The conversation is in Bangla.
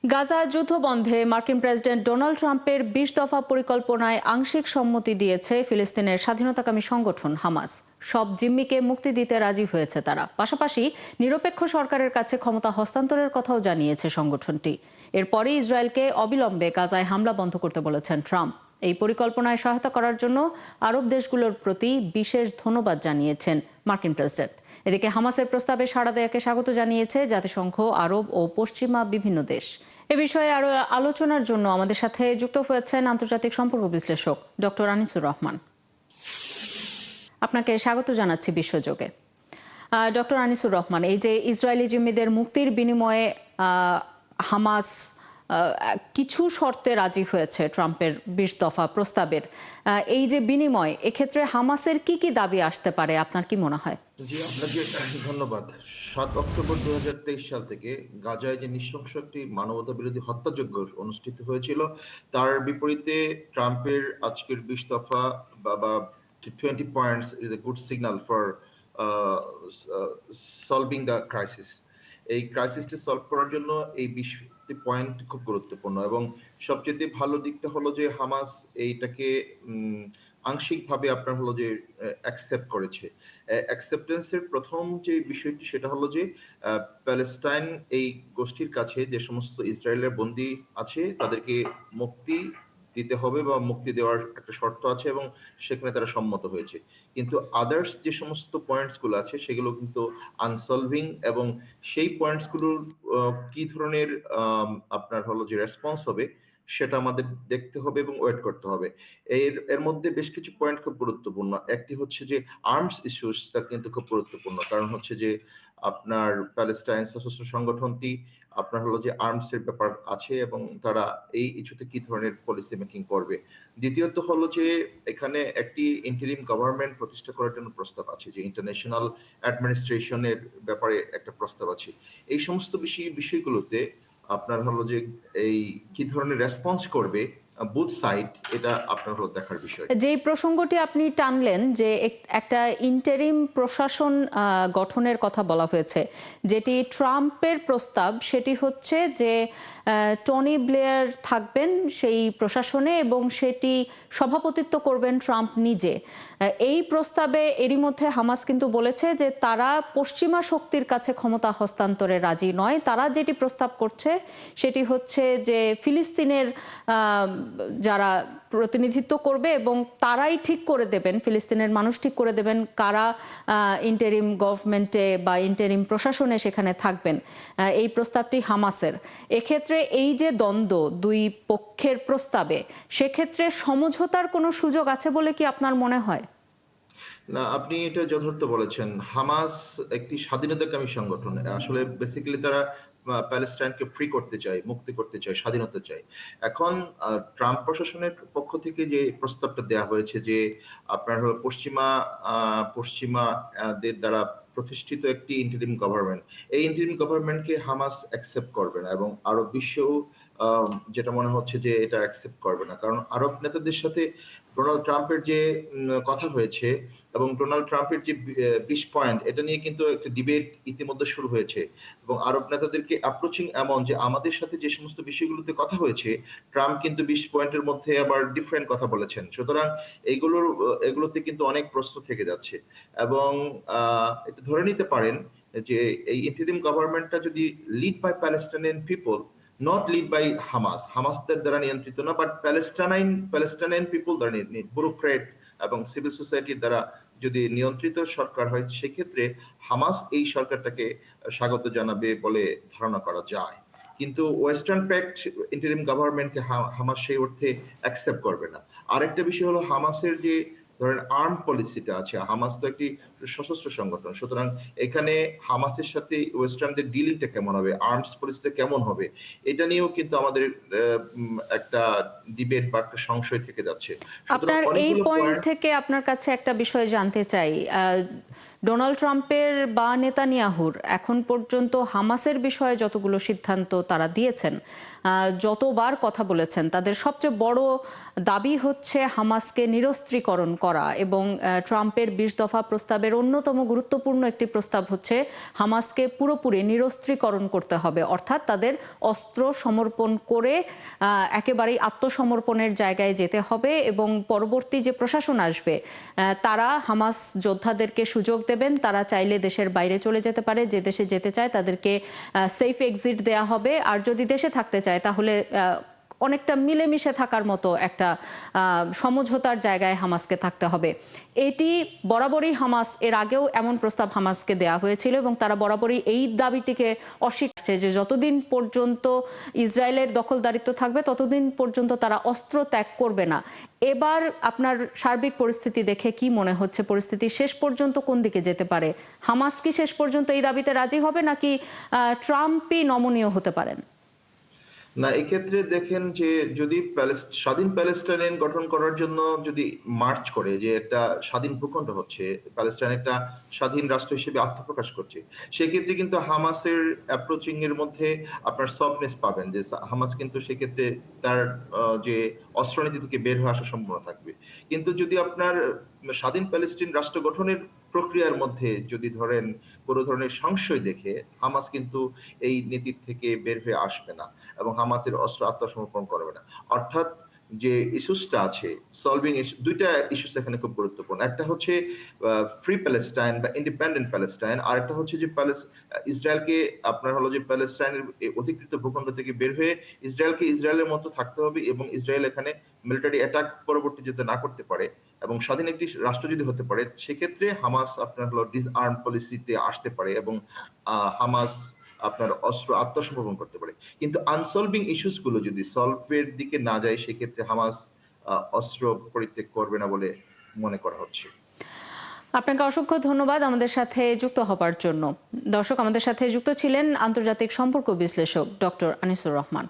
গাজা যুদ্ধ বন্ধে মার্কিন প্রেসিডেন্ট ডোনাল্ড ট্রাম্পের ২০ দফা পরিকল্পনায় আংশিক সম্মতি দিয়েছে ফিলিস্তিনের স্বাধীনতাকামী সংগঠন হামাস। সব জিম্মিকে মুক্তি দিতে রাজি হয়েছে তারা। পাশাপাশি নিরপেক্ষ সরকারের কাছে ক্ষমতা হস্তান্তরের কথাও জানিয়েছে সংগঠনটি। এরপরই ইসরায়েলকে অবিলম্বে গাজায় হামলা বন্ধ করতে বলেছেন ট্রাম্প। এই পরিকল্পনায় সহায়তা করার জন্য আরব দেশগুলোর প্রতি বিশেষ ধন্যবাদ জানিয়েছেন মার্কিন প্রেসিডেন্ট। এদিকে হামাসের প্রস্তাবে সাড়া দেয়াকে স্বাগত জানিয়েছে জাতিসংঘ, আরব ও পশ্চিমা বিভিন্ন দেশ। এ বিষয়ে আরো আলোচনার জন্য আমাদের সাথে যুক্ত হয়েছেন আন্তর্জাতিক সম্পর্ক বিশ্লেষক ডক্টর আনিসুর রহমান। আপনাকে স্বাগত জানাচ্ছি বিশ্বযোগে। ডক্টর আনিসুর রহমান, এই যে ইসরায়েলি জিম্মিদের মুক্তির বিনিময়ে হামাস কিছু শর্তে রাজি হয়েছে ট্রাম্পের ২০ দফা প্রস্তাবের, এই যে বিনিময়, এক্ষেত্রে হামাসের কি কি দাবি আসতে পারে আপনার কি মনে হয়? জি, আপনাকে ধন্যবাদ। ৭ অক্টোবর ২০২৩ সাল থেকে গাজায় যে নৃশংস একটি মানবতা বিরোধী হত্যাযজ্ঞ অনুষ্ঠিত হয়েছিল, তার বিপরীতে ট্রাম্পের আজকের ২০ দফা বা 20 points is a good signal for solving the crisis. এই ক্রাইসিসটি সলভ করার জন্য এই ২০টি পয়েন্ট খুব গুরুত্বপূর্ণ এবং সবচেয়ে ভালো দিকটা হলো যে হামাস এইটাকে আংশিকভাবে আপনার হলো যে অ্যাকসেপ্ট করেছে। অ্যাকসেপ্টেন্সের প্রথম যে বিষয়টি সেটা হলো যে প্যালেস্টাইন এই গোষ্ঠীর কাছে যে সমস্ত ইসরায়েলের বন্দী আছে তাদেরকে মুক্তি দিতে হবে বা মুক্তি দেওয়ার একটা শর্ত আছে এবং সেখানে তারা সম্মত হয়েছে। কিন্তু আদার্স যে সমস্ত পয়েন্টস গুলো আছে সেগুলো কিন্তু আনসলভিং এবং সেই পয়েন্টস গুলোর কি ধরনের আপনার হলো যে রেসপন্স হবে সেটা আমাদের দেখতে হবে এবং ওয়েট করতে হবে। এর মধ্যে বেশ কিছু পয়েন্ট খুব গুরুত্বপূর্ণ। একটি হচ্ছে যে আর্মস ইস্যুসটা কিন্তু খুব গুরুত্বপূর্ণ। কারণ হচ্ছে যে আপনার প্যালেস্টাইন সশস্ত্র সংগঠনটি আপনার হলো যে আর্মস এর ব্যাপার আছে এবং তারা এই ইস্যুতে কি ধরনের পলিসি মেকিং করবে। দ্বিতীয়ত হলো যে এখানে একটি ইন্টারিম গভর্নমেন্ট প্রতিষ্ঠা করার জন্য প্রস্তাব আছে, যে ইন্টারন্যাশনাল অ্যাডমিনিস্ট্রেশনের ব্যাপারে একটা প্রস্তাব আছে। এই সমস্ত বিষয়গুলোতে আপনার হলো যে এই কি ধরনের রেসপন্স করবে বুথ সাইড, এটা আপনার হলো দেখার বিষয়। যেই প্রসঙ্গটি আপনি টানলেন যে একটা ইন্টারিম প্রশাসন গঠনের কথা বলা হয়েছে, যেটি ট্রাম্পের প্রস্তাব, সেটি হচ্ছে যে টনি ব্লেয়ার থাকবেন সেই প্রশাসনে এবং সেটি সভাপতিত্ব করবেন ট্রাম্প নিজে। এই প্রস্তাবে এরই মধ্যে হামাস কিন্তু বলেছে যে তারা পশ্চিমা শক্তির কাছে ক্ষমতা হস্তান্তরে রাজি নয়। তারা যেটি প্রস্তাব করছে সেটি হচ্ছে যে ফিলিস্তিনের যারা প্রতিনিধিত্ব করবে এবং তারাই ঠিক করে দেবেন, ফিলিস্তিনের মানুষ ঠিক করে দেবেন কারা ইন্টারিম গভর্নমেন্টে বা ইন্টারিম প্রশাসনে সেখানে থাকবেন। এই প্রস্তাবটি হামাসের। এক্ষেত্রে এই যে দ্বন্দ্ব দুই পক্ষের প্রস্তাবে, সেক্ষেত্রে সমঝোতার কোনো সুযোগ আছে বলে কি আপনার মনে হয়? না, আপনি এটা যথার্থ বলেছেন। হামাস একটি স্বাধীনতাকামী সংগঠন। আসলে বেসিক্যালি তারা প্যালেস্টাইনকে ফ্রি করতে চায়, মুক্তি করতে চায়, স্বাধীনতা চায়। এখন ট্রাম্প প্রশাসনের পক্ষ থেকে যে প্রস্তাবটা দেয়া হয়েছে যে আপনার হলো পশ্চিমাদের দ্বারা প্রতিষ্ঠিত একটি ইন্টারিম গভর্নমেন্ট। এই ইন্টারিম গভর্নমেন্টকে হামাস অ্যাকসেপ্ট করবে না এবং আরব বিশ্বও যেটা মনে হচ্ছে যে এটা অ্যাকসেপ্ট করবে না। কারণ আরব নেতাদের সাথে ডোনাল্ড ট্রাম্পের যে কথা হয়েছে এবং ডোনাল্ড ট্রাম্পের যে ২০ পয়েন্ট, এটা নিয়ে কিন্তু একটা ডিবেট ইতিমধ্যে শুরু হয়েছে এবং আরব নেতাদেরকে অ্যাপ্রোচিং এমন যে আমাদের সাথে যে সমস্ত বিষয়গুলোতে কথা হয়েছে, ট্রাম্প কিন্তু ২০ পয়েন্টের মধ্যে আবার ডিফারেন্ট কথা বলেছেন। সুতরাং এগুলোতে কিন্তু অনেক প্রশ্ন থেকে যাচ্ছে এবং এটা ধরে নিতে পারেন যে এই ইন্টারিম গভর্নমেন্টটা যদি lead by Palestinian people, not lead by হামাসদের দ্বারা নিয়ন্ত্রিত না, বাট প্যালেস্টাইনিয়ান পিপল দ্বারা ব্যুরোক্রেট এবং সিভিল সোসাইটির দ্বারা যদি নিয়ন্ত্রিত সরকার হয়, সেক্ষেত্রে হামাস এই সরকারটাকে স্বাগত জানাবে বলে ধারণা করা যায়। কিন্তু ওয়েস্টার্ন প্যাক্ট ইন্টারিম গভর্নমেন্টকে হামাস সেই অর্থে অ্যাকসেপ্ট করবে না। আরেকটা বিষয় হলো হামাসের যে ধরেন আর্ম পলিসিটা আছে। হামাস তো একটি সশস্ত্র সংগঠন, সুতরাং এখানে হামাসের সাথে ওয়েস্টার্নদের ডিলিংটা কেমন হবে, আর্মস পলিসিটা কেমন হবে, এটা নিয়েও কিন্তু আমাদের একটা ডিবেট বা একটা সংশয় থেকে যাচ্ছে। আপনার এই পয়েন্ট থেকে আপনার কাছে একটা বিষয় জানতে চাই। ডোনাল্ড ট্রাম্পের বা নেতানিয়াহুর এখন পর্যন্ত হামাসের বিষয়ে যতগুলো সিদ্ধান্ত তারা দিয়েছেন, যতবার কথা বলেছেন, তাদের সবচেয়ে বড় দাবি হচ্ছে হামাসকে নিরস্ত্রীকরণ করা এবং ট্রাম্পের ২০ দফা প্রস্তাবের প্রস্তাবের অন্যতম গুরুত্বপূর্ণ একটি প্রস্তাব হচ্ছে হামাসকে পুরোপুরি নিরস্ত্রীকরণ করতে হবে, অর্থাৎ তাদের অস্ত্র সমর্পণ করে একেবারেই আত্মসমর্পণের জায়গায় যেতে হবে এবং পরবর্তী যে প্রশাসন আসবে তারা হামাস যোদ্ধাদেরকে সুযোগ দেবেন, তারা চাইলে দেশের বাইরে চলে যেতে পারে, যে দেশে যেতে চায় তাদেরকে সেফ এক্সিট দেয়া হবে, আর যদি দেশে থাকতে চায় তাহলে অনেকটা মিলেমিশে থাকার মতো একটা সমঝোতার জায়গায় হামাসকে থাকতে হবে। এটি বরাবরই হামাস, এর আগেও এমন প্রস্তাব হামাসকে দেয়া হয়েছিল এবং তারা বরাবরই এই দাবিটিকে অস্বীকার করছে যে যতদিন পর্যন্ত ইসরায়েলের দখলদারিত্ব থাকবে ততদিন পর্যন্ত তারা অস্ত্র ত্যাগ করবে না। এবার আপনার সার্বিক পরিস্থিতি দেখে কি মনে হচ্ছে, পরিস্থিতি শেষ পর্যন্ত কোন দিকে যেতে পারে? হামাস কি শেষ পর্যন্ত এই দাবিতে রাজি হবে নাকি ট্রাম্পই নমনীয় হতে পারেন? না, এক্ষেত্রে দেখেন যে যদি স্বাধীন প্যালেস্টাইন গঠন করার জন্য যদি মার্চ করে, যে একটা স্বাধীন ভূখণ্ড হচ্ছে, প্যালেস্টাইন একটা স্বাধীন রাষ্ট্র হিসেবে আত্মপ্রকাশ করছে, সেক্ষেত্রে কিন্তু হামাসের অ্যাপ্রোচিং এর মধ্যে আপনার সফটনেস পাবেন, যে হামাস কিন্তু সেক্ষেত্রে তার যে অস্ত্রনীতি থেকে বের হয়ে আসার সম্ভাবনা থাকবে। কিন্তু যদি আপনার স্বাধীন প্যালেস্টাইন রাষ্ট্র গঠনের প্রক্রিয়ার মধ্যে যদি ধরেন কোনো ধরনের সংশয় দেখে, হামাস কিন্তু এই নীতি থেকে বের হয়ে আসবে না এবং হামাসের অস্ত্র আত্মসমর্পণ করবে না। অর্থাৎ যে ইস্যুসটা আছে, সলভিং ইস্যু, দুইটা ইস্যুস এখানে খুব গুরুত্বপূর্ণ। একটা হচ্ছে ফ্রি প্যালেস্টাইন বা ইন্ডিপেন্ডেন্ট প্যালেস্টাইন, আর একটা হচ্ছে যে ইসরায়েলকে আপনার হলো যে প্যালেস্টাইনের অধিকৃত ভূখণ্ড থেকে বের হয়ে ইসরায়েলকে ইসরায়েলের মতো থাকতে হবে এবং ইসরায়েল এখানে মিলিটারি অ্যাটাক পরবর্তী যাতে না করতে পারে এবং স্বাধীন একটি রাষ্ট্র যদি হতে পারে, সেক্ষেত্রে হামাস আপনার হলো ডিসআর্ম পলিসিতে আসতে পারে এবং হামাস আপনার অস্ত্র আত্মসমর্পণ করতে পারে। কিন্তু আনসলভিং ইস্যুস গুলো যদি সলভের দিকে না যায়, সেক্ষেত্রে হামাস অস্ত্র পরিত্যাগ করবে না বলে মনে করা হচ্ছে। আপনাকে অসংখ্য ধন্যবাদ আমাদের সাথে যুক্ত হবার জন্য। দর্শক, আমাদের সাথে যুক্ত ছিলেন আন্তর্জাতিক সম্পর্ক বিশ্লেষক ডক্টর আনিসুর রহমান।